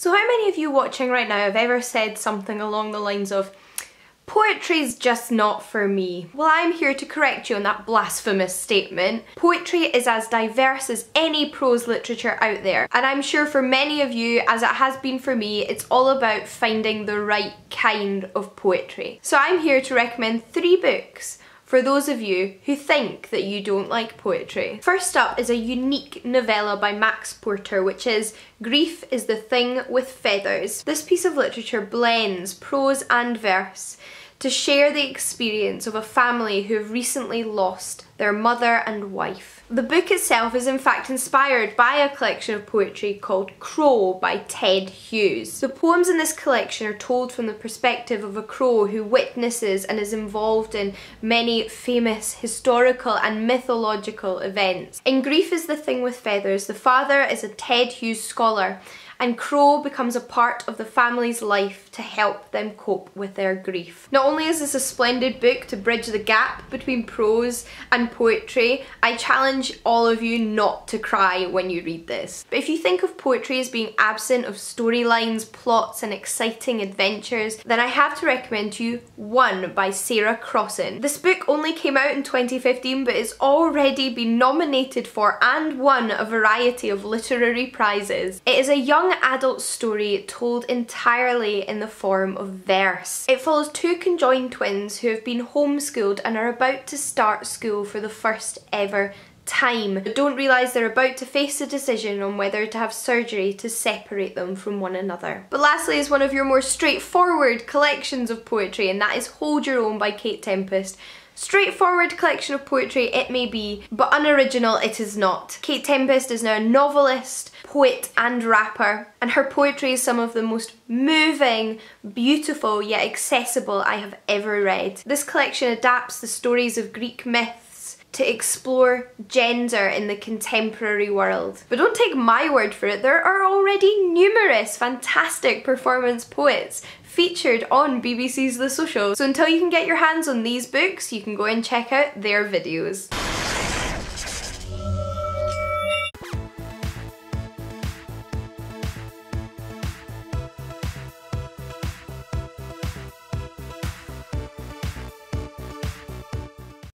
So how many of you watching right now have ever said something along the lines of, poetry's just not for me? Well, I'm here to correct you on that blasphemous statement. Poetry is as diverse as any prose literature out there, and I'm sure for many of you, as it has been for me, it's all about finding the right kind of poetry. So I'm here to recommend 3 books for those of you who think that you don't like poetry. First up is a unique novella by Max Porter, which is Grief is the Thing with Feathers. This piece of literature blends prose and verse to share the experience of a family who have recently lost their mother and wife. The book itself is in fact inspired by a collection of poetry called Crow by Ted Hughes. The poems in this collection are told from the perspective of a crow who witnesses and is involved in many famous historical and mythological events. In Grief is the Thing with Feathers, the father is a Ted Hughes scholar, and Crow becomes a part of the family's life to help them cope with their grief. Not only is this a splendid book to bridge the gap between prose and poetry, I challenge all of you not to cry when you read this. But if you think of poetry as being absent of storylines, plots and exciting adventures, then I have to recommend to you One by Sarah Crossan. This book only came out in 2015 but it's already been nominated for and won a variety of literary prizes. It is a young adult story told entirely in the form of verse. It follows 2 conjoined twins who have been homeschooled and are about to start school for the first ever time, but don't realise they're about to face a decision on whether to have surgery to separate them from one another. But lastly is one of your more straightforward collections of poetry, and that is Hold Your Own by Kate Tempest. Straightforward collection of poetry it may be, but unoriginal it is not. Kate Tempest is now a novelist, poet and rapper, and her poetry is some of the most moving, beautiful yet accessible I have ever read. This collection adapts the stories of Greek myths to explore gender in the contemporary world. But don't take my word for it, there are already numerous fantastic performance poets featured on BBC's The Social. So until you can get your hands on these books, you can go and check out their videos.